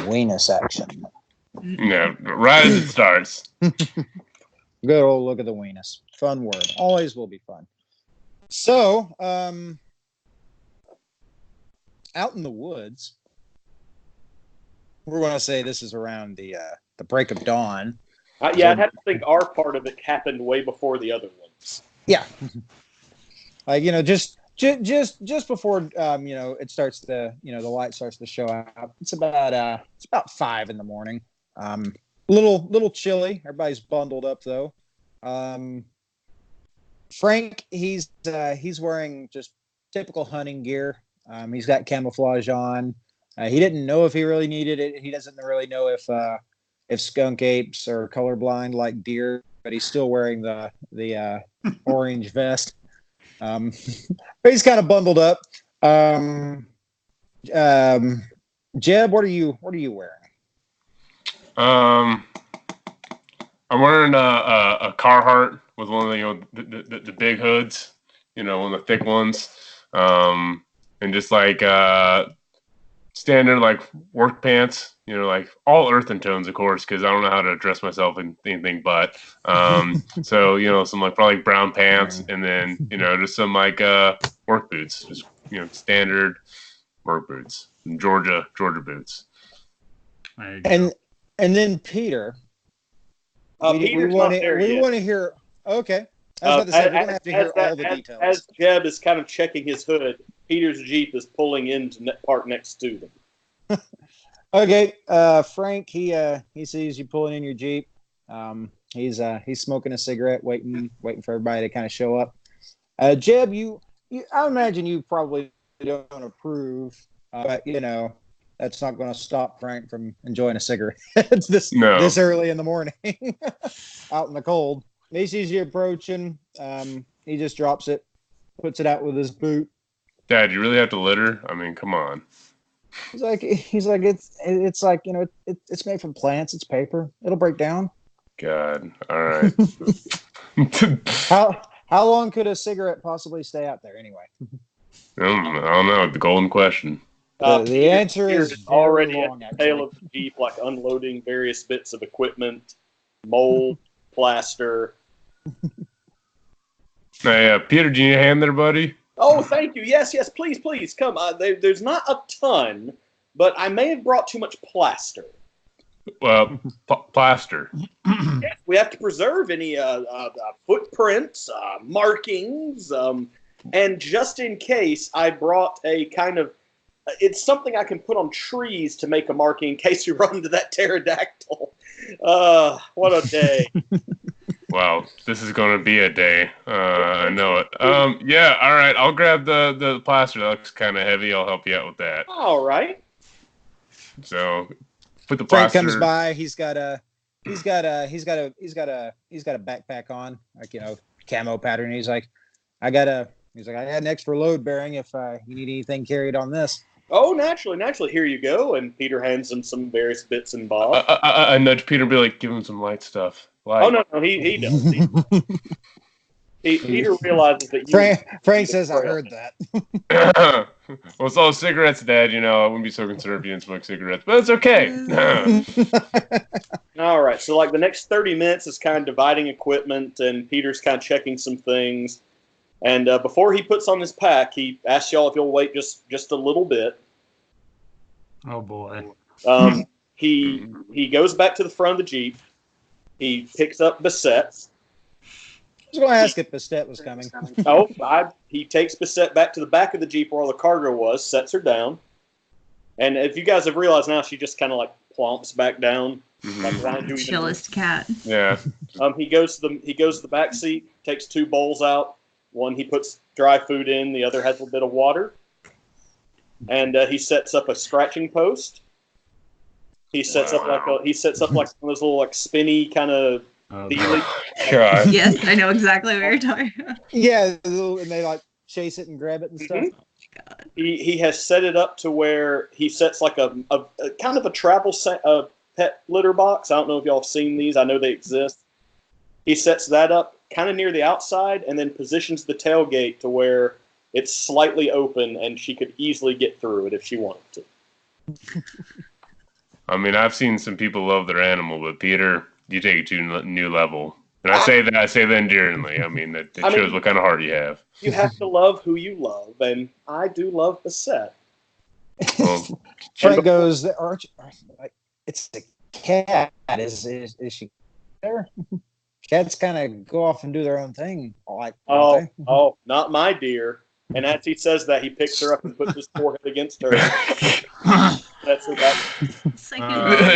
Weenus action. Yeah, right as it starts. Good old look at the weenus. Fun word. Always will be fun. So, out in the woods, we're going to say this is around the break of dawn. Yeah, I'd have to think our part of it happened way before the other ones. Yeah. Like, just before, it starts to, the light starts to show up. It's about 5 in the morning. Little chilly. Everybody's bundled up though. Frank, he's wearing just typical hunting gear. He's got camouflage on. He didn't know if he really needed it. He doesn't really know if skunk apes are colorblind like deer, but he's still wearing the orange vest. But he's kind of bundled up. Jeb, what are you wearing? I'm wearing a Carhartt with one of the big hoods, one of the thick ones, and just like standard like work pants, like all earthen tones, of course, because I don't know how to dress myself in anything but. So some like probably brown pants, and then just some like work boots, just standard work boots, Georgia boots. And then Peter. We want to hear. Okay, I was about to say we're going to have to hear all the details. As Jeb is kind of checking his hood, Peter's Jeep is pulling into park next to them. Okay, Frank, he sees you pulling in your Jeep. He's smoking a cigarette, waiting for everybody to kind of show up. Jeb, I imagine you probably don't approve, but that's not going to stop Frank from enjoying a cigarette. It's this early in the morning, out in the cold. He sees you approaching. He just drops it, puts it out with his boot. Dad, you really have to litter? I mean, come on. He's like it's like it's made from plants. It's paper. It'll break down. God, all right. How long could a cigarette possibly stay out there anyway? I don't know. The golden question. The answer is already long, at the tail of the Jeep, like unloading various bits of equipment, mold, plaster. Hey, Peter, do you need a hand there, buddy? Oh, thank you. Yes, please, come. There's not a ton, but I may have brought too much plaster. Plaster. Yes, we have to preserve any footprints, markings, and just in case, I brought a kind of. It's something I can put on trees to make a marking in case you run into that pterodactyl. What a day. Wow, this is going to be a day. I know it. Yeah, all right. I'll grab the plaster. That looks kind of heavy. I'll help you out with that. All right. So, put the plaster. Frank comes by. He's got a backpack on, like camo pattern. He's like, I got an extra load bearing if you need anything carried on this. Oh, naturally. Here you go. And Peter hands him some various bits and bobs. I nudge Peter and be like, give him some light stuff. Light. Oh, no, he does. Peter realizes that Frank says, I heard that. Well, it's all cigarettes, Dad. I wouldn't be so concerned if you didn't smoke cigarettes, but it's okay. All right. So, like, the next 30 minutes is kind of dividing equipment, and Peter's kind of checking some things. And before he puts on his pack, he asks y'all if you'll wait just a little bit. Oh, boy. He goes back to the front of the Jeep. He picks up Bissette. I was going to ask if Bissette was coming. He takes Bissette back to the back of the Jeep where all the cargo was, sets her down. And if you guys have realized now, she just kind of like plumps back down. Like, why do you chillest cat. Yeah. He goes to the back seat, takes 2 bowls out. One he puts dry food in, the other has a bit of water. And he sets up a scratching post. He sets up like one of those little like spinny kind of dealy. God. Yes, I know exactly what you're talking about. Yeah, and they like chase it and grab it and stuff. Mm-hmm. God. He has set it up to where he sets like a kind of a travel pet litter box. I don't know if y'all have seen these. I know they exist. He sets that up kind of near the outside and then positions the tailgate to where it's slightly open and she could easily get through it if she wanted to. I mean, I've seen some people love their animal, but Peter, you take it to a new level. And I say that endearingly. I mean, that shows what kind of heart you have. You have to love who you love, and I do love the set. Well, Frank goes, it's the cat. Is she there? Cats kind of go off and do their own thing. Oh, not my dear. And as he says that, he picks her up and puts his forehead against her. That's her back.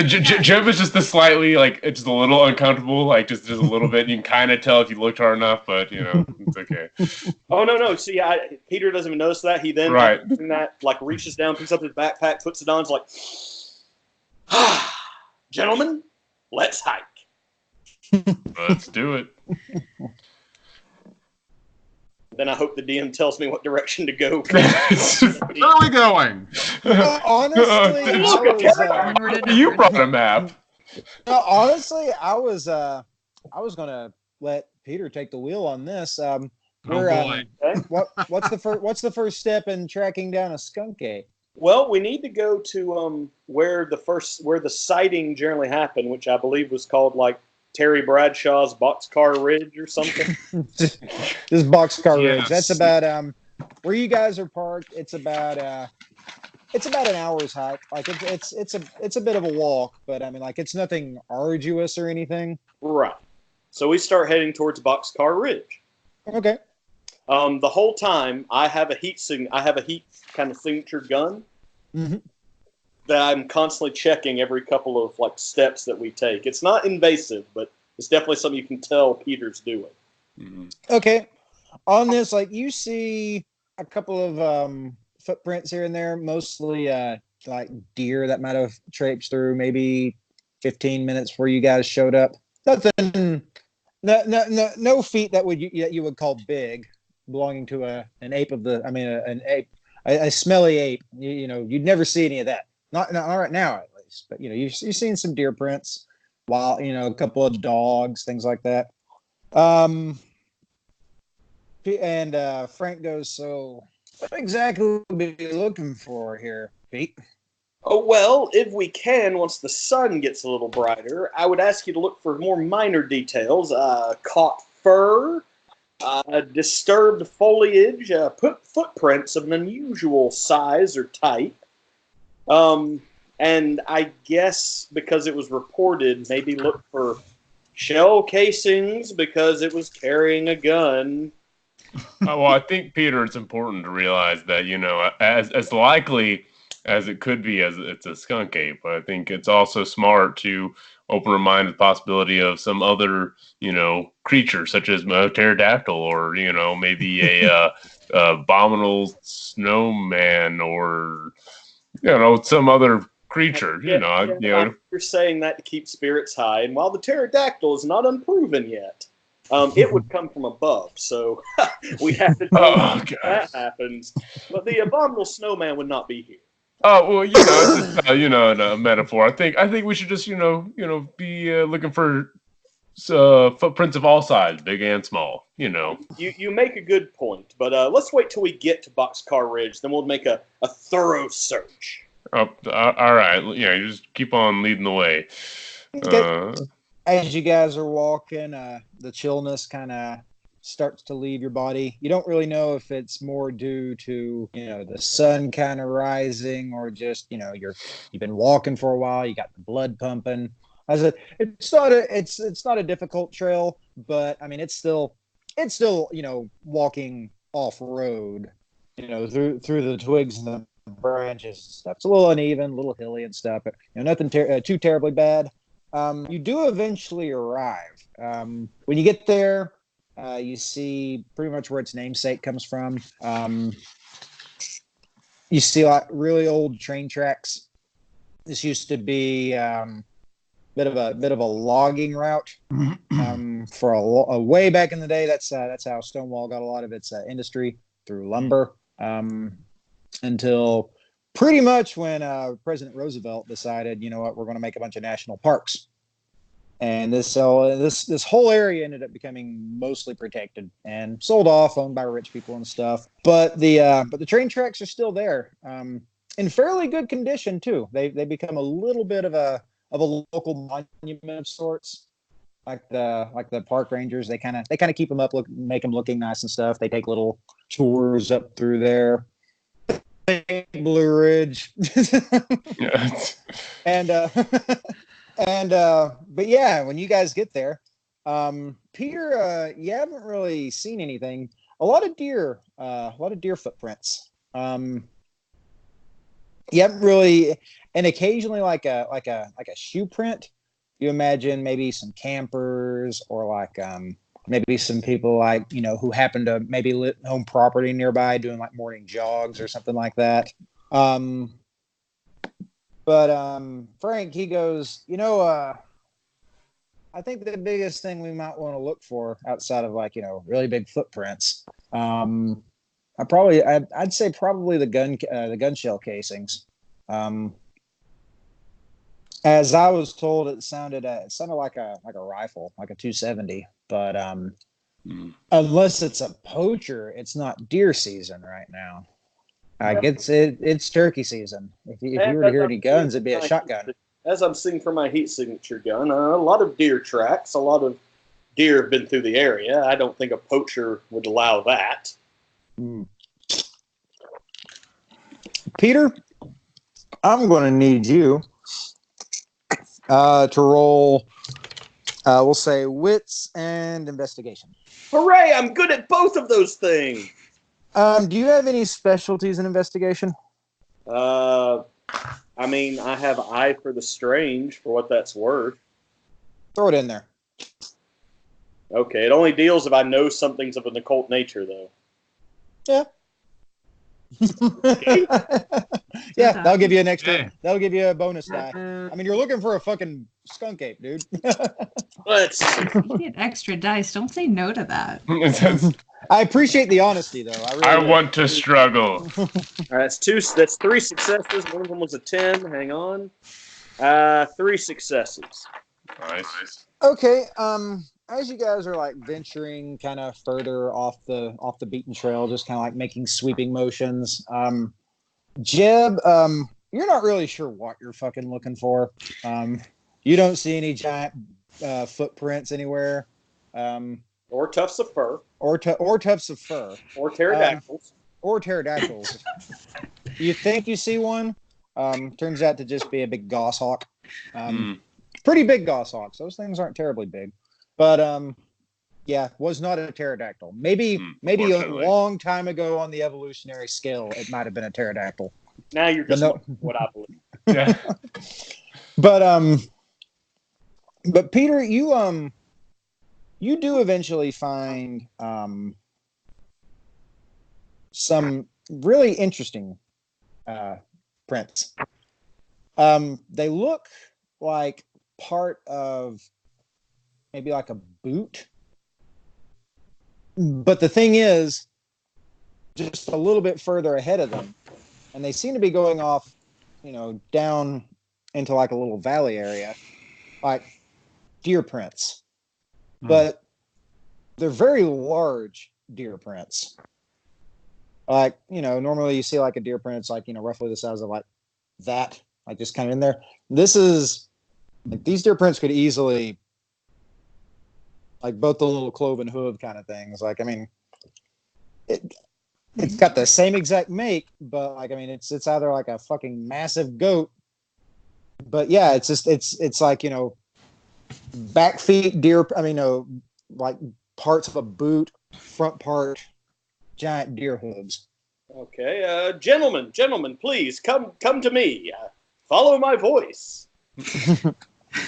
Jeb is just slightly, just a little uncomfortable, just a little bit. You can kind of tell if you looked hard enough, but, it's okay. Oh, no. See, Peter doesn't even notice that. He then, reaches down, picks up his backpack, puts it on, is like, gentlemen, let's hike. Let's do it. Then I hope the DM tells me what direction to go. Where are we going? Honestly, you brought a map. No, honestly, I was gonna let Peter take the wheel on this. What's the first step in tracking down a skunk? Well, we need to go to where the sighting generally happened, which I believe was called Terry Bradshaw's Boxcar Ridge or something. This Boxcar Ridge. That's about where you guys are parked. It's about an hour's hike. It's a bit of a walk, but I mean, it's nothing arduous or anything. Right. So we start heading towards Boxcar Ridge. Okay. The whole time I have a heat kind of signature gun. Mm-hmm. That I'm constantly checking every couple of steps that we take. It's not invasive, but it's definitely something you can tell Peter's doing. Mm-hmm. Okay. On this, you see a couple of footprints here and there, mostly deer that might have traipsed through maybe 15 minutes before you guys showed up. Nothing, no feet that you would call big, belonging to an ape a smelly ape. You'd never see any of that. Not right now, at least. But you've seen some deer prints, while a couple of dogs, things like that. And Frank goes, "So, what exactly would we be looking for here, Pete?" Oh well, if we can, once the sun gets a little brighter, I would ask you to look for more minor details: caught fur, disturbed foliage, footprints of an unusual size or type. And I guess because it was reported, maybe look for shell casings because it was carrying a gun. Well, I think, Peter, it's important to realize that, as likely as it could be as it's a skunk ape, I think it's also smart to open our mind to the possibility of some other, creature such as a pterodactyl or, maybe a abominable snowman or, some other creature, You're saying that to keep spirits high, and while the pterodactyl is not unproven yet, it would come from above, so we have to do that happens. But the abominable snowman would not be here. Oh well, it's just a metaphor. I think we should just be looking for footprints of all sizes, big and small. You make a good point, but let's wait till we get to Boxcar Ridge, then we'll make a thorough search. Oh, all right. Yeah, you just keep on leading the way. As you guys are walking, the chillness kind of starts to leave your body. You don't really know if it's more due to the sun kind of rising or just you've been walking for a while. You got the blood pumping. As it's not a difficult trail, but I mean it's still walking off road. Through the twigs and the branches and stuff. It's a little uneven, a little hilly and stuff, but nothing too terribly bad. You do eventually arrive. When you get there, you see pretty much where its namesake comes from. You see really old train tracks. This used to be bit of a logging route for a way back in the day. That's how Stonewall got a lot of its industry, through lumber. Until pretty much when President Roosevelt decided, we're going to make a bunch of national parks, and this whole area ended up becoming mostly protected and sold off, owned by rich people and stuff. But the train tracks are still there. in fairly good condition too. They become a little bit of a local monument of sorts. Like the park rangers, they kind of keep them up, make them looking nice and stuff. They take little tours up through there. Blue Ridge. and but yeah, when you guys get there, Peter, you haven't really seen anything. A lot of deer footprints. You haven't really, and occasionally like a shoe print. You imagine maybe some campers or like maybe some people like, who happen to maybe own property nearby doing like morning jogs or something like that. But Frank, he goes, I think the biggest thing we might want to look for outside of like, really big footprints. I'd say probably the gun shell casings. As I was told, it sounded like a rifle, like a 270. But unless it's a poacher, it's not deer season right now. It's turkey season. If you were to hear any guns, it'd be a shotgun. As I'm seeing from my heat signature gun, a lot of deer tracks. A lot of deer have been through the area. I don't think a poacher would allow that. Peter, I'm going to need you to roll, we'll say wits and investigation. Hooray! I'm good at both of those things. Do you have any specialties in investigation? I have eye for the strange, for what that's worth. Throw it in there. Okay, it only deals if I know something's of an occult nature, though. Yeah. Yeah, that'll give you an extra. Yeah. That'll give you a bonus die. I mean, you're looking for a fucking skunk ape, dude. Let's see. You get extra dice. Don't say no to that. I appreciate the honesty, though. I want to struggle. All right, that's 3 successes. One of them was a 10. Hang on. 3 successes. Nice. Okay. As you guys are like venturing kind of further off the beaten trail, just kind of like making sweeping motions, Jeb, you're not really sure what you're fucking looking for. You don't see any giant footprints anywhere, or tufts of fur, or tufts of fur, or pterodactyls, You think you see one? Turns out to just be a big goshawk. Pretty big goshawks. Those things aren't terribly big. But yeah, was not a pterodactyl. Maybe a long time ago on the evolutionary scale, it might have been a pterodactyl. Now you're just what I believe. Yeah. But Peter, you do eventually find some really interesting prints. They look like part of maybe like a boot. But the thing is, just a little bit further ahead of them, and they seem to be going off, down into like a little valley area, like deer prints. But they're very large deer prints. Like, normally you see like a deer print, it's like, roughly the size of like that, like just kind of in there. This is, like, these deer prints could easily, like both the little cloven hoof kind of things. Like, I mean, it's got the same exact make, but like, I mean, it's either like a fucking massive goat, but yeah, it's just, it's like, back feet, deer, like parts of a boot, front part, giant deer hooves. Okay, gentlemen, please come to me. Follow my voice.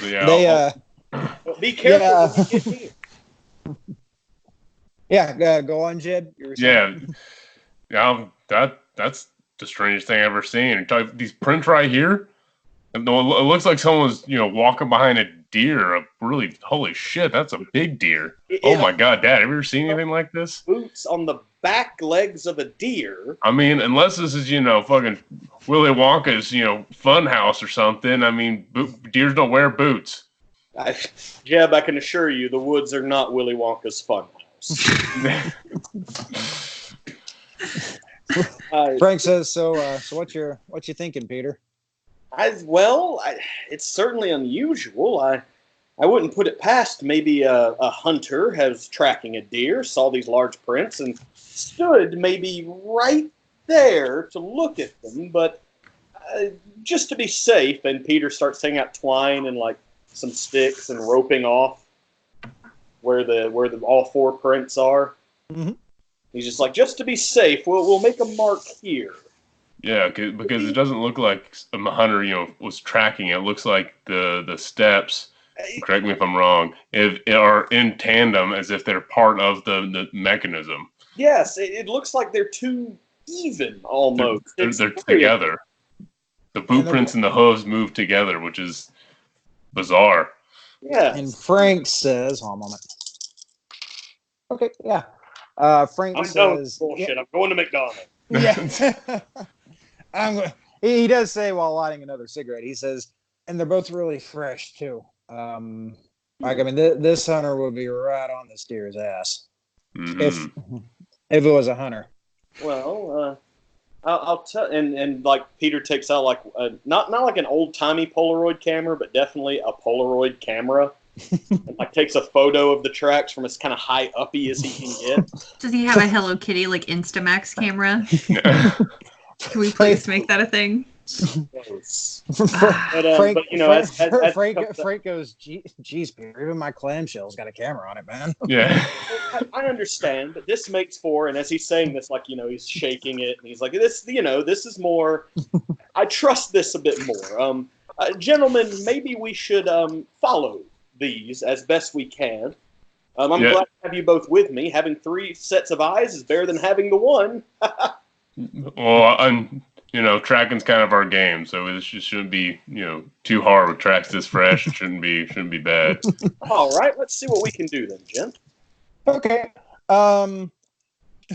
Yeah. Be careful when you get here. Yeah, go on, Jed. Yeah, that's the strangest thing I've ever seen. These prints right here, it looks like someone's walking behind a deer. Holy shit, that's a big deer. Oh my god, Dad, have you ever seen anything like this? Boots on the back legs of a deer. I mean, unless this is fucking Willy Wonka's fun house or something. I mean, deers don't wear boots. Jeb, I can assure you, the woods are not Willy Wonka's fun house. Frank says, so what you thinking, Peter? It's certainly unusual. I wouldn't put it past maybe a hunter has tracking a deer, saw these large prints, and stood maybe right there to look at them. But just to be safe, and Peter starts taking out twine and like some sticks and roping off where the all 4 prints are. Mm-hmm. He's just like, just to be safe, we'll make a mark here. Yeah, because it doesn't look like a hunter, was tracking it. It looks like the steps. Correct me if I'm wrong. If are in tandem, as if they're part of the mechanism. Yes, it looks like they're too even almost. They're together. The boot prints and the hooves move together, which is bizarre. Yeah. And Frank says, hold on a moment. Okay, yeah. Frank I'm says, done with bullshit. I'm going to McDonald's. Yeah. He does say while lighting another cigarette, he says, and they're both really fresh too. This hunter would be right on this deer's ass if it was a hunter. Well, I'll tell, and like Peter takes out like not like an old timey Polaroid camera, but definitely a Polaroid camera, and like takes a photo of the tracks from as kind of high uppy as he can get. Does he have a Hello Kitty like Instamax camera? Can we please make that a thing? Frank goes, geez, Peter, even my clamshell's got a camera on it, man. Yeah. I understand, but this makes for, and as he's saying this, like, he's shaking it, and he's like, this is more, I trust this a bit more. Gentlemen, maybe we should follow these as best we can. I'm glad to have you both with me. Having 3 sets of eyes is better than having the one. Well, tracking's kind of our game, so this just shouldn't be, too hard with tracks this fresh. It shouldn't be bad. All right, let's see what we can do then, gent. Okay.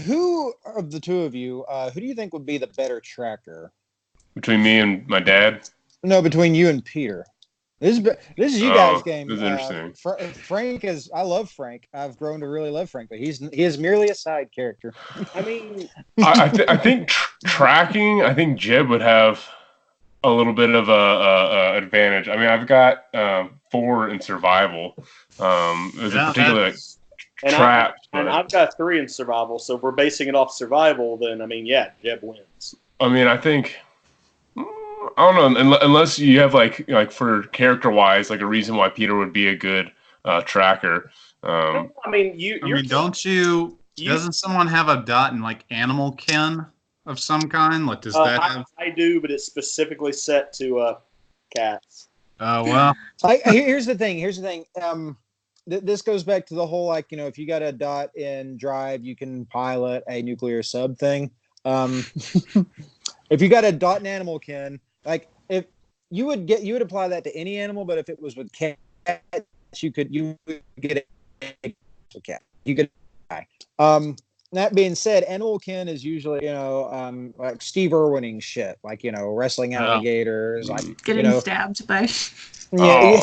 Who of the two of you, who do you think would be the better tracker? Between me and my dad? No, between you and Peter. This is you guys' game. This is interesting. Frank is. I love Frank. I've grown to really love Frank, but he is merely a side character. I mean, I think tracking. I think Jeb would have a little bit of a advantage. I mean, I've got 4 in survival. There's a particular trap. And I've got 3 in survival. So if we're basing it off survival, then Jeb wins. I mean, I think. I don't know, unless you have like for character wise, like a reason why Peter would be a good tracker. Doesn't someone have a dot in like animal kin of some kind? Like, does that have? I do, but it's specifically set to cats. Well. Here's the thing. This goes back to the whole if you got a dot in drive, you can pilot a nuclear sub thing. If you got a dot in animal kin. Like if you would apply that to any animal, but if it was with cats, you would get a cat. You could die. That being said, animal kin is usually like Steve Irwining shit, like wrestling alligators, like getting stabbed by. Yeah.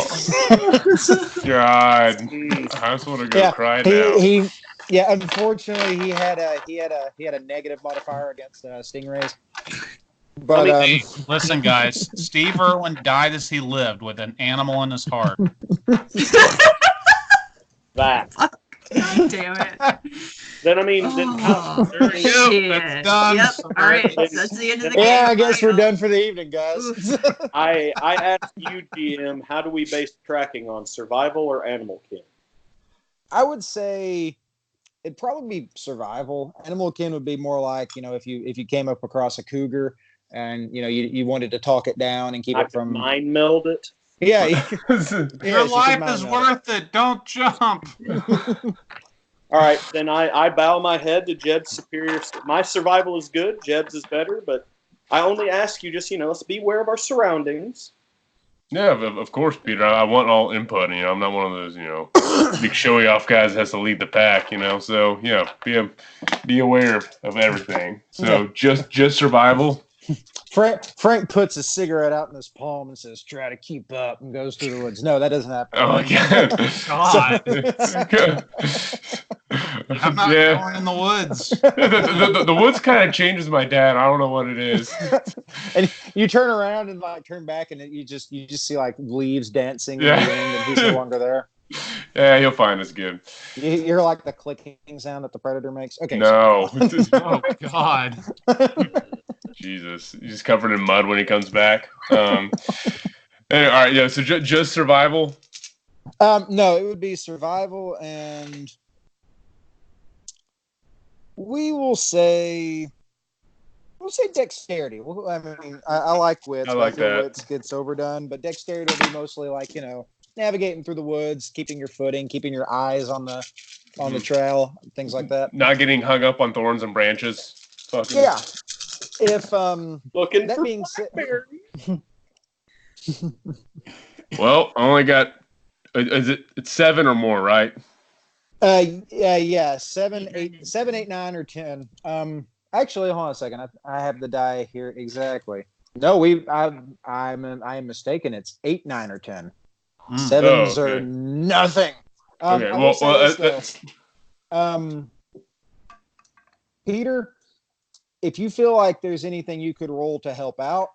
God, I just want to go cry now. Unfortunately, he had a negative modifier against stingrays. But hey, listen, guys. Steve Irwin died as he lived, with an animal in his heart. That. God damn it. Then there you go. That's done. Yep. All right. That's the end of the game. Yeah, I guess we're done for the evening, guys. I asked you, GM, how do we base tracking on, survival or animal kin? I would say it'd probably be survival. Animal kin would be more like if you came up across a cougar. And you wanted to talk it down and keep it from mind meld it. Yeah, your life is worth it. Don't jump. All right, then I bow my head to Jeb's superior. My survival is good. Jeb's is better, but I only ask you just let's be aware of our surroundings. Yeah, of course, Peter. I want all input. I'm not one of those big showy off guys that has to lead the pack. So be aware of everything. So just survival. Frank puts a cigarette out in his palm and says, "Try to keep up," and goes through the woods. No, that doesn't happen. Oh, God. I'm not going in the woods. The woods kind of changes my dad. I don't know what it is. And you turn around and like turn back, and you just see like leaves dancing in the wind, and he's no longer there. Yeah, he'll find us good. You hear like the clicking sound that the predator makes. Okay. No. Oh God. Jesus, he's covered in mud when he comes back. Anyway, all right, yeah. So just survival. No, it would be survival, and we'll say dexterity. I mean, I like wits. I like that. Wits gets overdone, but dexterity will be mostly like, navigating through the woods, keeping your footing, keeping your eyes on the trail, things like that. Not getting hung up on thorns and branches. Yeah. If looking that for being said, well, I only got. It's 7 or more, right? Yeah, 7, 8, 9, or 10. Actually, hold on a second. I have the die here exactly. No, I am mistaken. It's 8, 9, or 10. 7s are nothing. Okay, Peter, if you feel like there's anything you could roll to help out,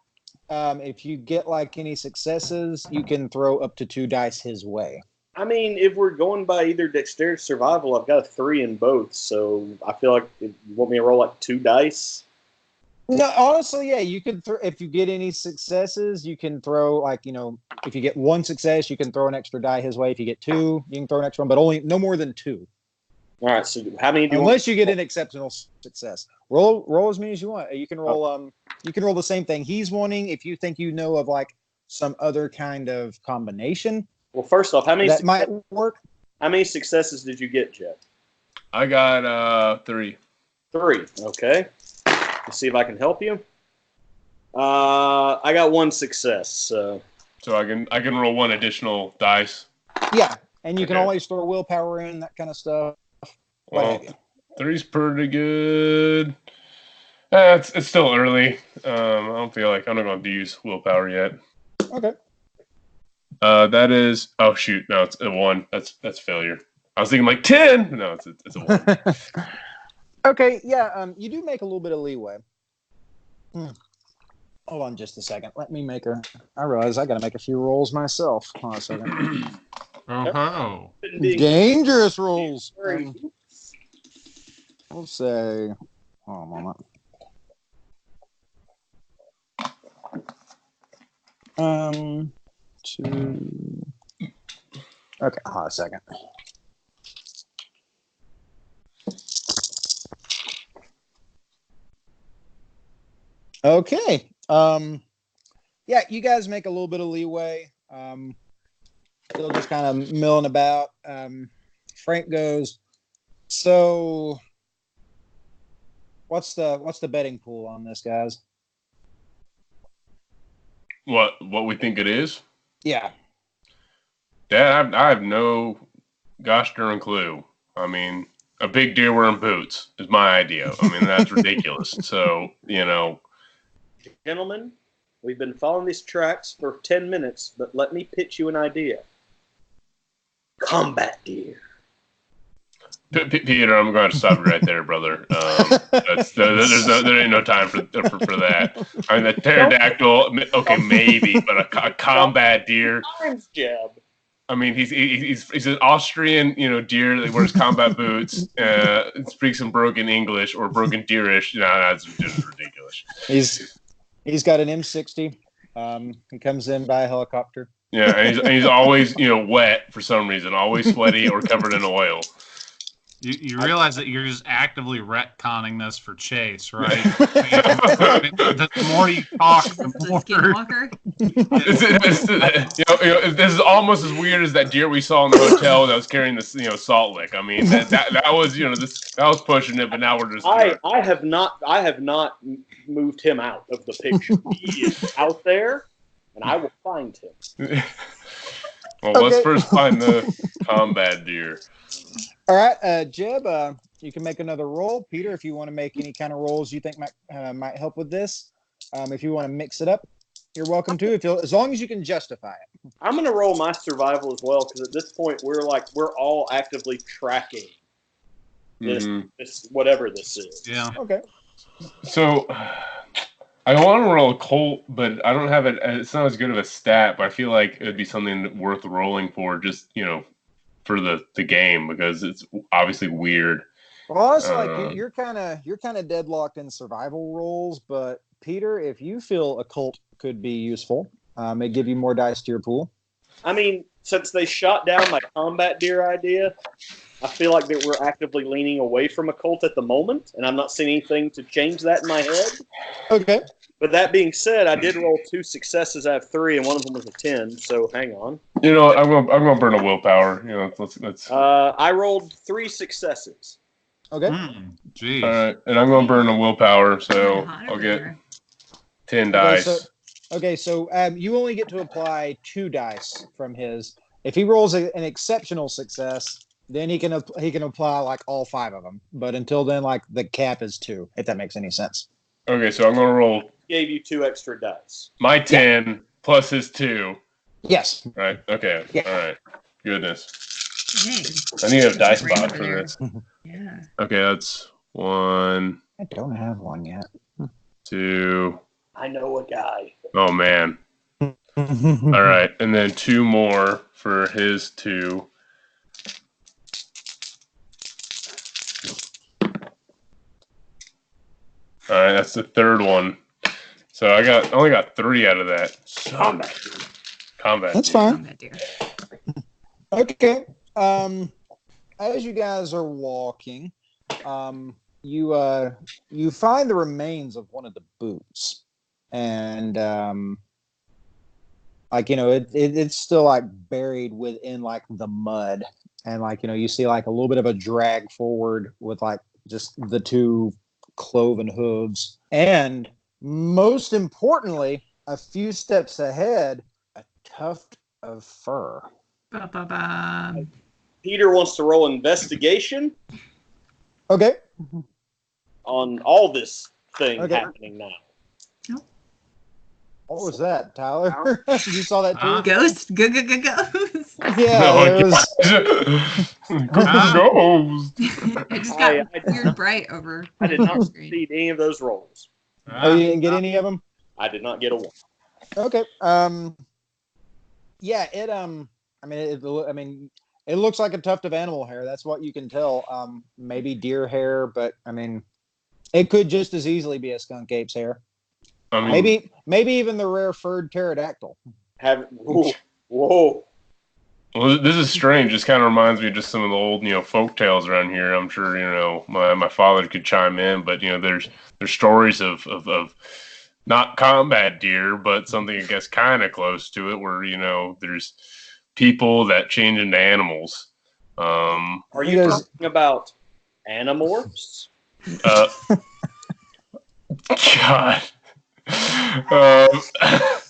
if you get like any successes, you can throw up to 2 dice his way. I mean, if we're going by either dexterity or survival, I've got a 3 in both, so I feel like if you want me to roll like 2 dice. No, honestly, yeah, you could if you get any successes, you can throw like, if you get 1 success, you can throw an extra die his way. If you get 2, you can throw an extra one, but only no more than 2. All right, so how many do you Unless you get an exceptional success. Roll as many as you want. You can roll the same thing he's wanting if you think of like some other kind of combination. Well, first off, that might work. How many successes did you get, Jeff? I got 3. 3. Okay. Let's see if I can help you. I got 1 success. So I can roll 1 additional dice. Yeah, and you can always throw willpower in, that kind of stuff. Well, 3's pretty good. It's still early. I don't feel like I'm not going to use willpower yet. Okay. That is. Oh shoot! No, it's a 1. That's failure. I was thinking like 10. No, it's a 1. Okay. Yeah. You do make a little bit of leeway. Hold on just a second. Let me make I realize I got to make a few rolls myself. Hold on a second. Oh. Dangerous rolls. We'll say. Hold on a moment. 2. Okay, hold on a second. Okay. Yeah, you guys make a little bit of leeway. Still just kind of milling about. Frank goes, so what's the betting pool on this, guys? What we think it is? Yeah. Dad, I have no gosh darn clue. I mean, a big deer wearing boots is my idea. I mean, that's ridiculous. So, Gentlemen, we've been following these tracks for 10 minutes, but let me pitch you an idea. Combat deer. Peter, I'm going to stop you right there, brother. There ain't no time for that. I mean, the pterodactyl, okay, maybe, but a combat deer. Times, Jeb. I mean, he's an Austrian, deer that wears combat boots, speaks some broken English or broken deerish. No, that's just ridiculous. He's got an M60. He comes in by a helicopter. Yeah, and he's always, wet for some reason, always sweaty or covered in oil. You realize that you're just actively retconning this for Chase, right? The more you talk, the more. This is almost as weird as that deer we saw in the hotel that was carrying the salt lick. I mean, that was that was pushing it, but now we're just. I have not moved him out of the picture. He is out there, and I will find him. Well, let's first find the combat deer. All right, Jeb, you can make another roll. Peter, if you want to make any kind of rolls you think might help with this, if you want to mix it up, you're welcome to. As long as you can justify it. I'm going to roll my survival as well because at this point we're all actively tracking this whatever this is. Yeah. Okay. So I want to roll a Colt, but I don't have it. It's not as good of a stat, but I feel like it'd be something worth rolling for, just for the game, because it's obviously weird. Well, honestly, like you're kind of deadlocked in survival roles, but Peter, if you feel a cult could be useful, it give you more dice to your pool. I mean, since they shot down my combat deer idea, I feel like that we're actively leaning away from a cult at the moment, and I'm not seeing anything to change that in my head. Okay. But that being said, I did roll 2 successes. I have 3, and one of them was a 10. So hang on. I'm gonna burn a willpower. Let's. I rolled 3 successes. Okay. Jeez. All right, and I'm gonna burn a willpower, so I'll get 10 dice. So you only get to apply 2 dice from his. If he rolls an exceptional success, then he can apply like all 5 of them. But until then, like the cap is 2. If that makes any sense. Okay, so I'm gonna roll. Gave you 2 extra dice. My 10 plus his 2. Yes. Right. Okay. Yeah. All right. Goodness. Dang. I need a dice box for There. this. Yeah. Okay, that's 1, I don't have one yet. 2. I know a guy. Oh man. All right, and then 2 more for his 2. All right, that's the 3rd one. So I only got 3 out of that. Combat. That's deer. fine. Combat deer. Okay. As you guys are walking, you find the remains of one of the boots, and it's still like buried within like the mud, and like you see like a little bit of a drag forward with like just the 2 cloven hooves, and most importantly, a few steps ahead, a tuft of fur. Ba-ba-ba. Peter wants to roll investigation Okay. on all this thing Okay. happening now. What was that, Tyler? You saw that too? Ghost. Ghost. Yeah, it was. Ghost. It just got weird bright over. I did not the screen. succeed any of those rolls. Oh, you didn't get any of them? I did not get a 1. Okay. Yeah. It looks like a tuft of animal hair. That's what you can tell. Maybe deer hair, but I mean, it could just as easily be a skunk ape's hair. I mean, Maybe even the rare furred pterodactyl. Whoa. Well, this is strange. This kind of reminds me of just some of the old, folk tales around here. I'm sure, my father could chime in, but there's stories of not combat deer, but something I guess kind of close to it, where there's people that change into animals. Are you talking about Animorphs? God.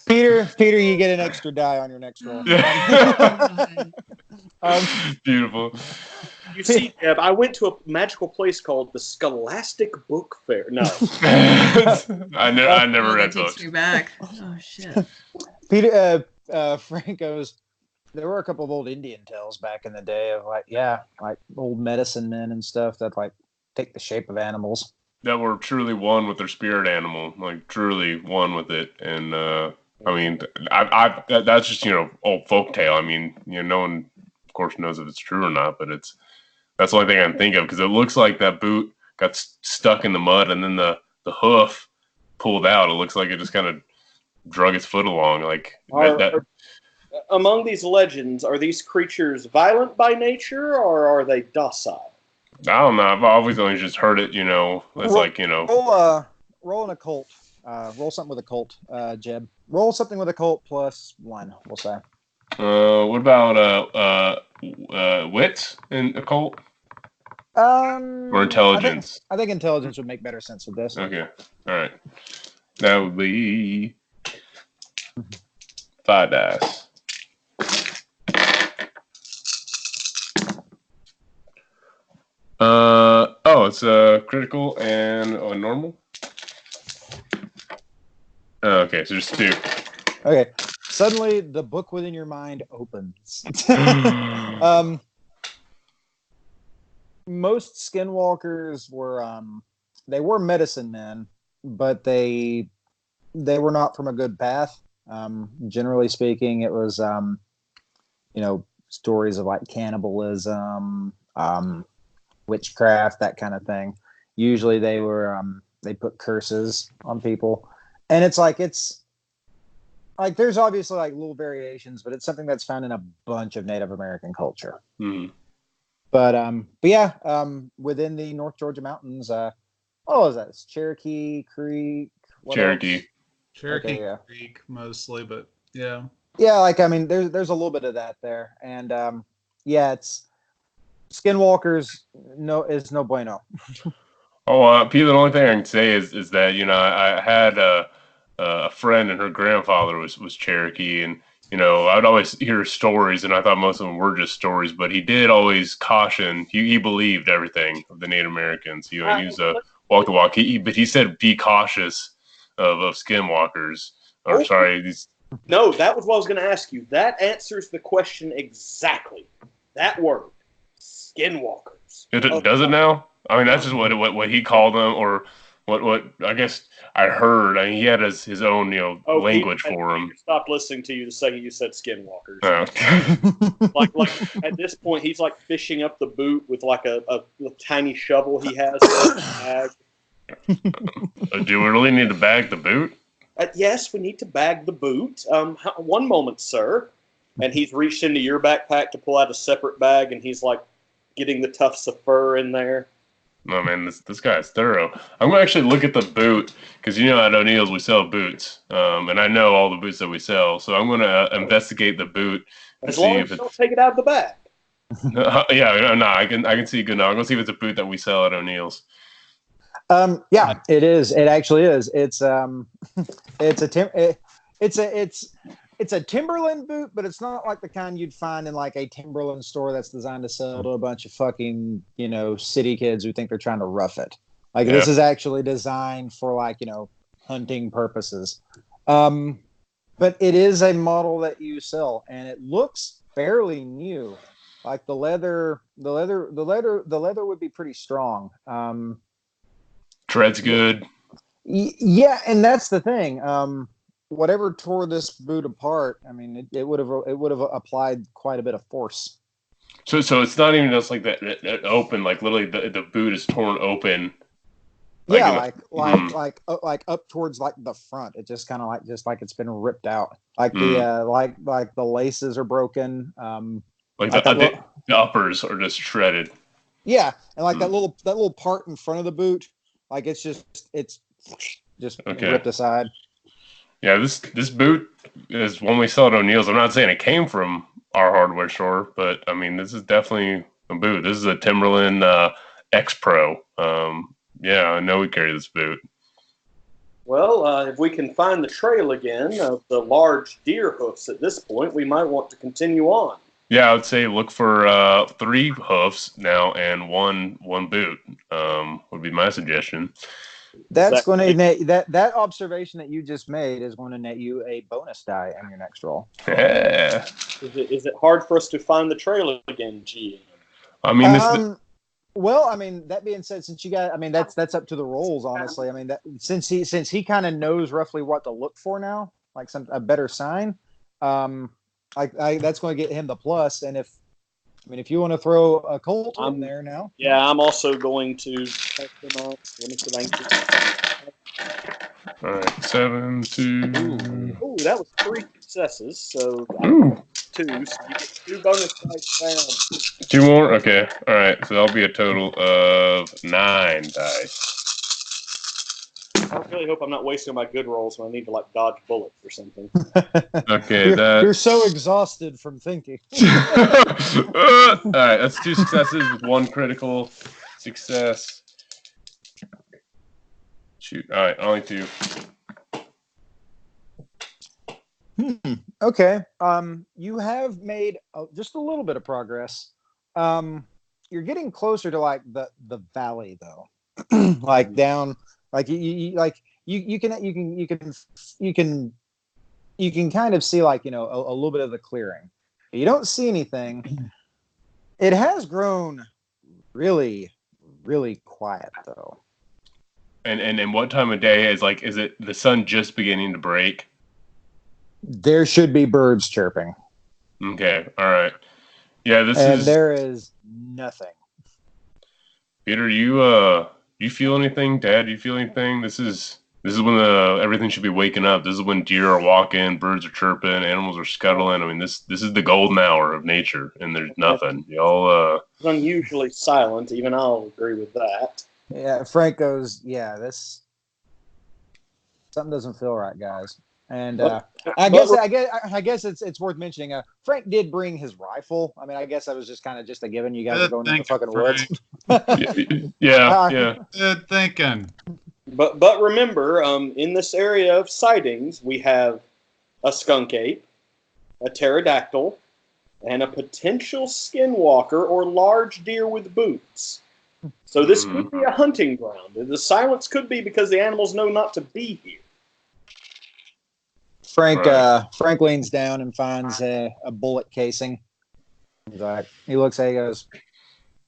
Peter, you get an extra die on your next roll. Beautiful. You see, Deb, I went to a magical place called the Scholastic Book Fair. No. I never read That books. takes me back. Oh shit. Peter, Frank goes, there were a couple of old Indian tales back in the day of like old medicine men and stuff that like take the shape of animals. That were truly one with their spirit animal, like truly one with it. And I mean, that's just old folk tale. I mean, no one, of course, knows if it's true or not, but that's the only thing I can think of, because it looks like that boot got stuck in the mud, and then the hoof pulled out. It looks like it just kind of drug its foot along, like that. Among these legends, are these creatures violent by nature, or are they docile? I don't know. I've always only just heard it. It's roll an occult. Roll something with occult, Jeb. Roll something with occult +1. We'll say. What about wits in occult? Or intelligence? I think intelligence would make better sense with this. Okay. All right. That would be 5 dice. It's critical and normal. Okay, so just 2. Okay. Suddenly, the book within your mind opens. most skinwalkers were they were medicine men, but they were not from a good path. Generally speaking, it was stories of like cannibalism, witchcraft, that kind of thing. Usually they were they put curses on people, and it's like there's obviously like little variations, but it's something that's found in a bunch of Native American culture. Mm. But yeah, within the North Georgia mountains, what was that? It's Cherokee Creek. Cherokee. Cherokee Okay, yeah. Creek mostly, but yeah. Yeah, like I mean, there's a little bit of that there, and yeah, it's skinwalkers. Is no bueno. Oh, Peter, the only thing I can say is that I had a friend and her grandfather was Cherokee, and I'd always hear stories, and I thought most of them were just stories, but he did always caution. He believed everything of the Native Americans. He was a walk the walk. But he said be cautious of skinwalkers. Or sorry, these. No, that was what I was going to ask you. That answers the question exactly. That word, skinwalkers. Does it now? I mean, that's just what he called them, or what I guess I heard. I mean, he had his own language for them. He stopped listening to you the second you said skinwalkers. Oh. like at this point, he's like fishing up the boot with like a tiny shovel he has. Do we really need to bag the boot? Yes, we need to bag the boot. One moment, sir. And he's reached into your backpack to pull out a separate bag, and he's like getting the tufts of fur in there. No, man, this guy's thorough. I'm going to actually look at the boot, because at O'Neill's we sell boots, and I know all the boots that we sell, so I'm going to investigate the boot and as long as you don't take it out of the bag. Yeah, no, I can see good now. I'm going to see if it's a boot that we sell at O'Neill's. Yeah, it is. It actually is. It's a Timberland boot, but it's not like the kind you'd find in like a Timberland store that's designed to sell to a bunch of fucking, city kids who think they're trying to rough it. Like this is actually designed for like, hunting purposes. But it is a model that you sell, and it looks fairly new. Like the leather would be pretty strong. Tread's good. Yeah, and that's the thing. Whatever tore this boot apart, I mean, it would have applied quite a bit of force. So it's not even just like that open, like literally the boot is torn open. Like, like up towards like the front. It just kind of like it's been ripped out. Like the like the laces are broken. The uppers are just shredded. Yeah, and like that little part in front of the boot, like it's just ripped aside. Yeah, this boot is one we sell at O'Neill's. I'm not saying it came from our hardware store, but I mean this is definitely a boot. This is a Timberland X Pro. Yeah, I know we carry this boot. Well, if we can find the trail again of the large deer hoofs at this point, we might want to continue on. Yeah, I would say look for 3 hoofs now and one boot. Would be my suggestion. That's going to net that observation that you just made is going to net you a bonus die on your next roll. Yeah. Is it hard for us to find the trail again, G? I mean, well, I mean, that being said, since you got, I mean, that's up to the rolls, honestly. I mean, that since he kind of knows roughly what to look for now, like a better sign, that's going to get him the plus. And if you want to throw a Colt in there now. Yeah, I'm also going to check them out. Let me see if I can all right, 7, 2. Ooh, that was 3 successes. So 2. So you get 2 bonus dice down. 2 more? Okay. All right. So that'll be a total of 9 dice. I really hope I'm not wasting my good rolls when I need to like dodge bullets or something. Okay, you're so exhausted from thinking. All right, that's 2 successes with 1 critical success. Shoot. All right, only 2. Okay. You have made just a little bit of progress. You're getting closer to like the valley though, like down. Like you can kind of see like a little bit of the clearing. You don't see anything. It has grown really, really quiet though. And what time of day is it the sun just beginning to break? There should be birds chirping. Okay, all right. Yeah, there is nothing. Peter, you feel anything? Dad, you feel anything? This is when everything should be waking up. This is when deer are walking, birds are chirping, animals are scuttling. I mean, this is the golden hour of nature, and there's nothing. Y'all It's unusually silent. Even I'll agree with that. Yeah, Frank goes, yeah, something doesn't feel right, guys. And I guess it's worth mentioning. Frank did bring his rifle. I mean, I guess that was just kind of just a given. You guys are going to the fucking woods. yeah. Good thinking. But remember, in this area of sightings, we have a skunk ape, a pterodactyl, and a potential skinwalker or large deer with boots. So this could be a hunting ground. The silence could be because the animals know not to be here. Frank leans down and finds a bullet casing. He looks at it, he goes,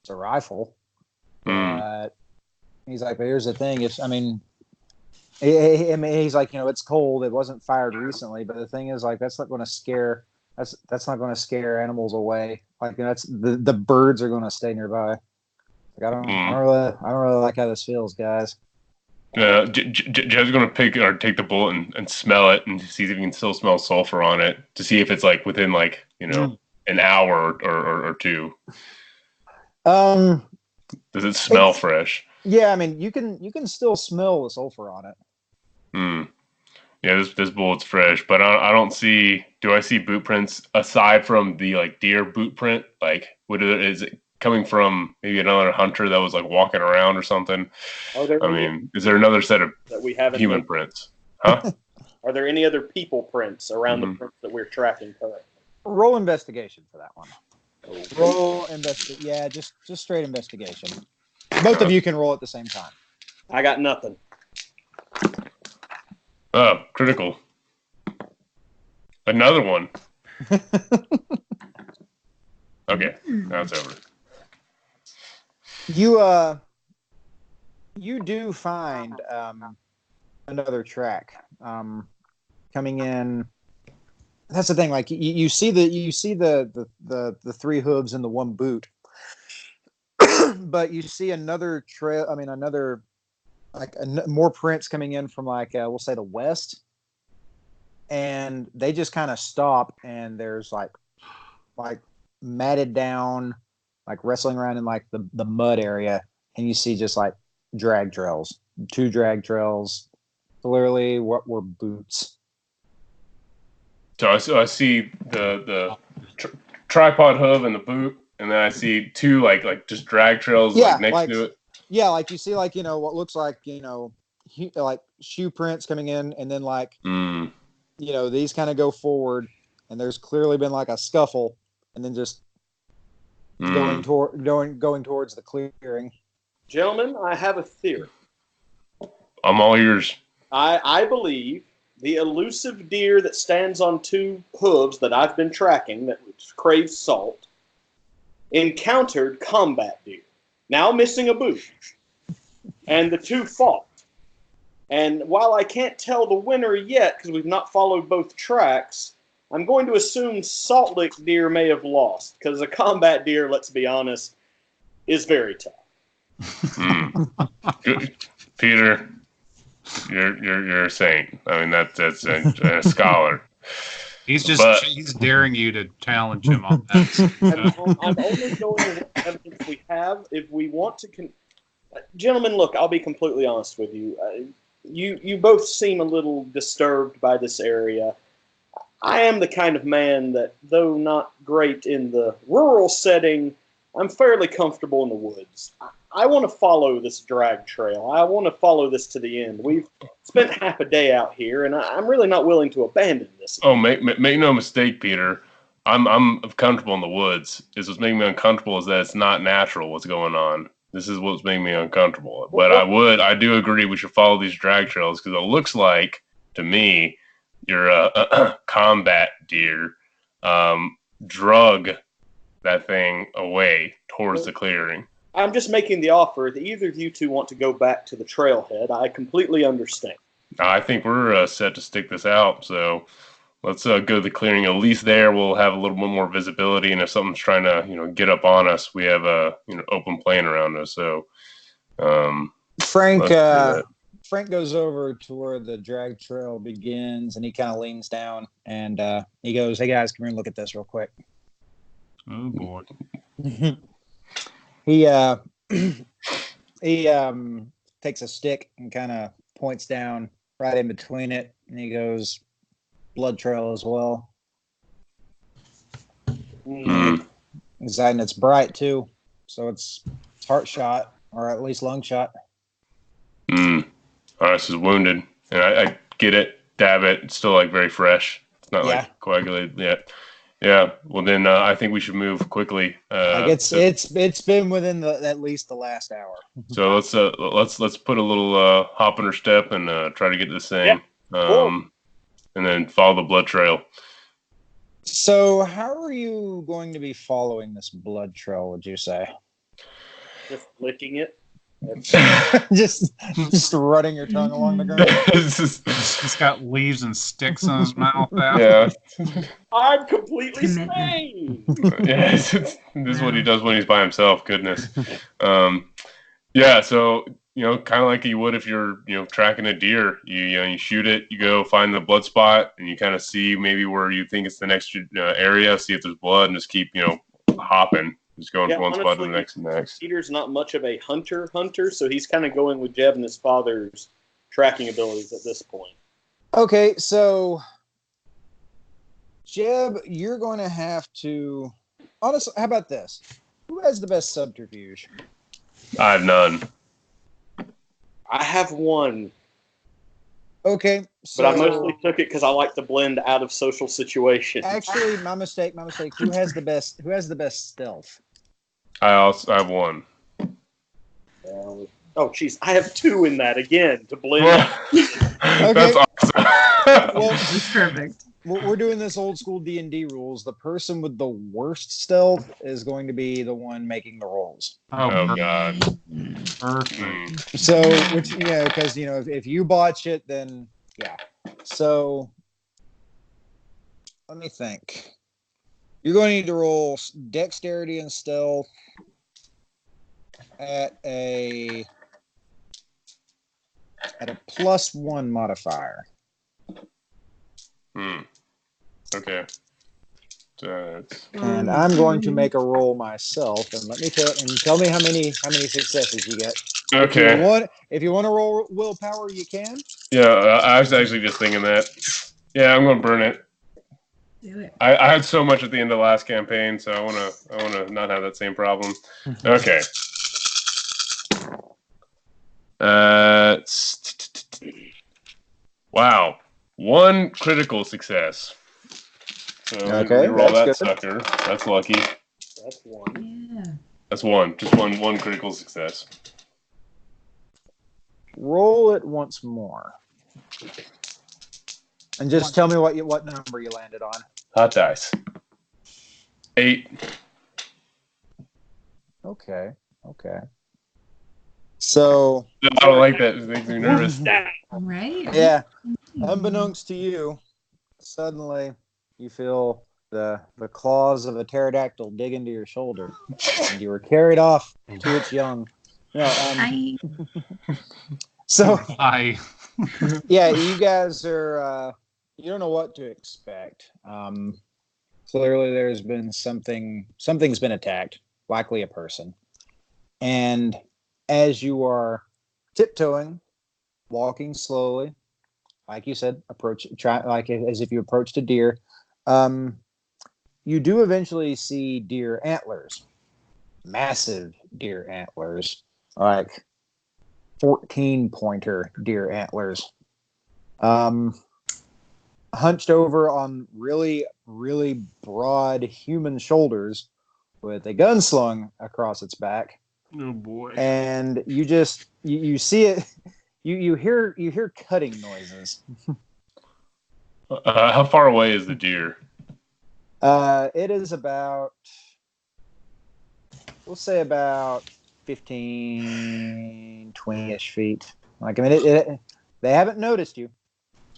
it's a rifle. But he's like, but here's the thing. He's like, it's cold. It wasn't fired recently. But the thing is, like, that's not going to scare animals away. Like, that's the birds are going to stay nearby. Like, I don't really like how this feels, guys. Jed's going to take the bullet and smell it and see if he can still smell sulfur on it to see if it's like within an hour or two. Does it smell fresh? Yeah, I mean you can still smell the sulfur on it. Yeah, this bullet's fresh, but I don't see. Do I see boot prints aside from the deer boot print? Like, is it coming from maybe another hunter that was like walking around or something? Is there another set of that we haven't human prints? Huh? Are there any other people prints around the prints that we're tracking currently? Roll investigation for that one. Yeah, just straight investigation. Both of you can roll at the same time. I got nothing. Oh, critical. Another one. Okay, now it's over. You do find another track coming in. That's the thing. Like you see the three hooves and the one boot, but you see another trail. I mean, another more prints coming in from we'll say the west, and they just kind of stop, and there's like matted down, like wrestling around in like the mud area, and you see just like drag trails, 2 drag trails, clearly what were boots. So I see the tripod hoof and the boot, and then I see 2 like just drag trails next to it. Yeah, like you see what looks like like shoe prints coming in, and then these kind of go forward, and there's clearly been like a scuffle, and then just going towards the clearing. Gentlemen, I have a theory. I'm all ears. I believe the elusive deer that stands on 2 hooves that I've been tracking, that craves salt, encountered combat deer, now missing a boot, and the 2 fought. And while I can't tell the winner yet, because we've not followed both tracks, I'm going to assume Salt Lick deer may have lost, because a combat deer, let's be honest, is very tough. Good. Peter, you're a saint. I mean, that's a scholar. He's daring you to challenge him on that. I'm only going with what evidence we have. If we want to, gentlemen, look, I'll be completely honest with you. You both seem a little disturbed by this area. I am the kind of man that, though not great in the rural setting, I'm fairly comfortable in the woods. I want to follow this drag trail. I want to follow this to the end. We've spent half a day out here, and I'm really not willing to abandon this. Oh, make no mistake, Peter. I'm comfortable in the woods. What's making me uncomfortable is that it's not natural what's going on. This is what's making me uncomfortable. But I do agree we should follow these drag trails, because it looks like, to me, you're a combat deer drug that thing away towards the clearing. I'm just making the offer. If either of you two want to go back to the trailhead, I completely understand. I think we're set to stick this out. So let's go to the clearing. At least there, we'll have a little bit more visibility. And if something's trying to, get up on us, we have a open plain around us. So, Frank goes over to where the drag trail begins, and he kind of leans down and he goes, "Hey guys, come here and look at this real quick." Oh boy. He takes a stick and kind of points down right in between it, and he goes, "Blood trail as well." And it's bright too, so it's heart shot or at least lung shot. This is wounded, and I get it. Dab it. It's still like very fresh. It's not like coagulated yet. Yeah. Well, then I think we should move quickly. It's been within at least the last hour. So let's put a little hop in her step and try to get this thing, and then follow the blood trail. So how are you going to be following this blood trail? Would you say? Just licking it. just running your tongue along the ground. He's got leaves and sticks in his mouth. Yeah. I'm completely sane. Yeah, this is what he does when he's by himself. Goodness. Yeah. So kind of like you would if you're tracking a deer. You shoot it. You go find the blood spot, and you kind of see maybe where you think it's the next area. See if there's blood, and just keep hopping. Just going from one spot to the next and next. Peter's not much of a hunter, so he's kind of going with Jeb and his father's tracking abilities at this point. Okay, so Jeb, you're going to have to... Honestly, how about this? Who has the best subterfuge? I have none. I have one. Okay, so... But I mostly took it because I like to blend out of social situations. Actually, my mistake. Who has the best stealth? I have one. Oh, jeez. I have two in that again to blend. Okay. That's awesome. Well, It's perfect. we're doing this old school D&D rules. The person with the worst stealth is going to be the one making the rolls. Oh God. Perfect. So, because if you botch it, then yeah. So, let me think. You're going to need to roll dexterity and stealth at a +1 modifier. Okay. And I'm going to make a roll myself, and tell me how many successes you get. Okay. If you want to roll willpower, you can. Yeah, I was actually just thinking that. Yeah, I'm going to burn it. Do it. I had so much at the end of the last campaign, so I wanna not have that same problem. Okay. Wow, 1 critical success. So Okay, roll that good. sucker. That's lucky. That's one. Yeah. That's one. Just one critical success. Roll it once more, and just tell me what number you landed on. Hot dice. 8. Okay. So I don't like that. It makes me nervous. Right? yeah, unbeknownst to you, suddenly you feel the claws of a pterodactyl dig into your shoulder, and you were carried off to its young. So yeah, you guys are. You don't know what to expect. Clearly, there's been something's been attacked, likely a person. And as you are tiptoeing, walking slowly, like you said, as if you approached a deer, you do eventually see deer antlers, massive deer antlers, like 14-pointer deer antlers. Hunched over on really, really broad human shoulders with a gun slung across its back. Oh boy. And you see it, you hear cutting noises. How far away is the deer? It is about, we'll say about 15, 20-ish feet. Like, I mean, they haven't noticed you.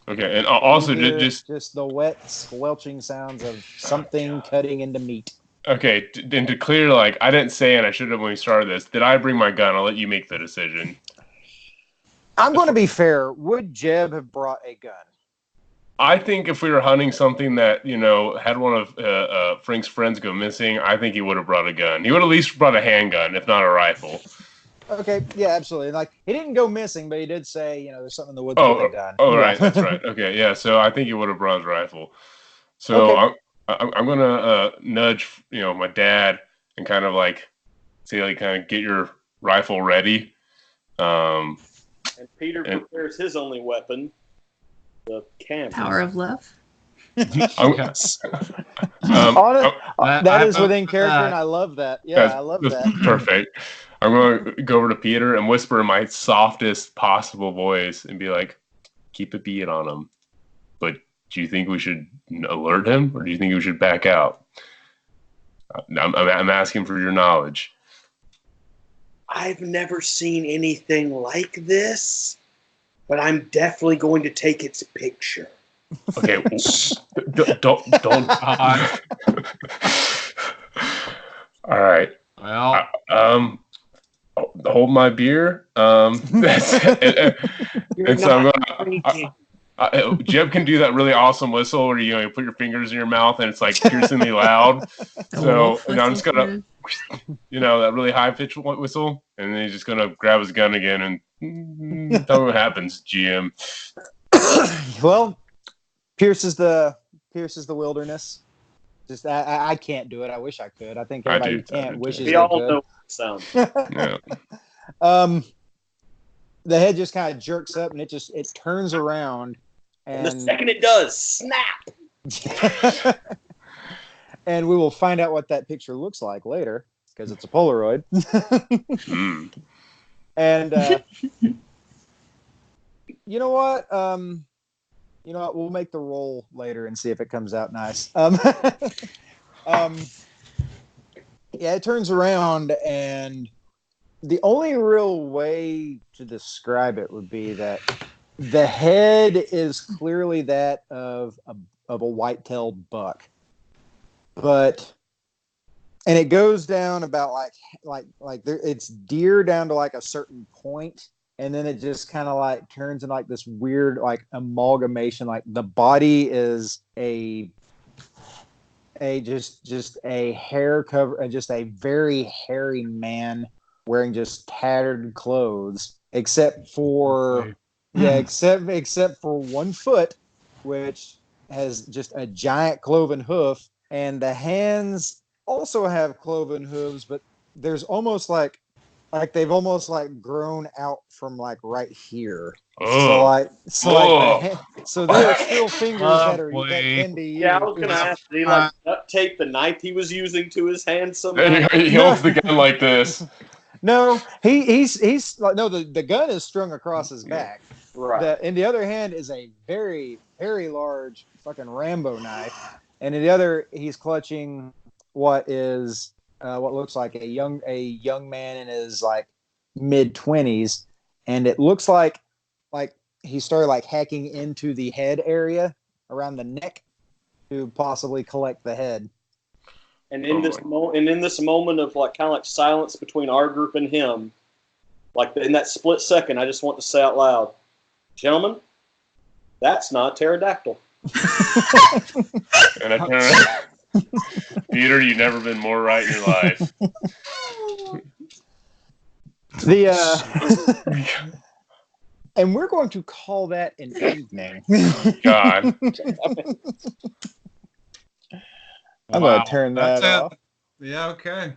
Okay, and also You hear just the wet squelching sounds of something cutting into meat. okay, and to clear, like, I didn't say, and I should have when we started this. Did I bring my gun? I'll let you make the decision. I'm going to be fair. Would Jeb have brought a gun? I think if we were hunting something that, had one of Frank's friends go missing, I think he would have brought a gun. He would have at least brought a handgun, if not a rifle. Okay, yeah, absolutely. Like, he didn't go missing, but he did say, there's something in the woods with a gun. Oh, yeah. right, that's right. Okay, yeah, so I think he would have brought his rifle. So Okay. I'm going to nudge, my dad and kind of like say, like, kind of get your rifle ready. And Peter prepares his only weapon, the camera. Power of love. That is within character, and I love that. Yeah, I love that. Perfect. I'm going to go over to Peter and whisper in my softest possible voice and be like, keep a beat on him. But do you think we should alert him, or do you think we should back out? I'm asking for your knowledge. I've never seen anything like this, but I'm definitely going to take its picture. Okay, don't. All right. Well, hold my beer. That's it. And so I'm going. Jeb can do that really awesome whistle where you put your fingers in your mouth and it's like piercingly loud. So I'm just gonna, that really high pitched whistle, and then he's just gonna grab his gun again and tell me what happens, GM. Well, pierces the wilderness. Just I can't do it. I wish I could. I think everybody who can't wishes they all could. know the sound. Yeah. The head just kind of jerks up and it turns around. And the second it does, snap. And we will find out what that picture looks like later because it's a Polaroid. And you know what? We'll make the roll later and see if it comes out nice. Yeah, it turns around, and the only real way to describe it would be that the head is clearly that of a white-tailed buck, and it goes down about like there, it's deer down to like a certain point, and then it just kind of like turns into like this weird like amalgamation. Like the body is just a hair cover, just a very hairy man wearing just tattered clothes, except for one foot, which has just a giant cloven hoof, and the hands also have cloven hooves, but there's almost like they've almost like grown out from like right here. So there are still fingers that can be used. Yeah, I was gonna ask, did he like duct tape the knife he was using to his hand somehow? He holds the gun like this. No, he's like, no, the gun is strung across his back. Right. In the other hand is a very, very large fucking Rambo knife, and in the other he's clutching what looks like a young man in his like mid-20s, and it looks like he started like hacking into the head area around the neck to possibly collect the head. And in this moment of like kind of like silence between our group and him, like in that split second, I just want to say out loud, gentlemen, that's not pterodactyl. And Peter, you've never been more right in your life. And we're going to call that an evening. God. I'm going to turn that off. Yeah, okay.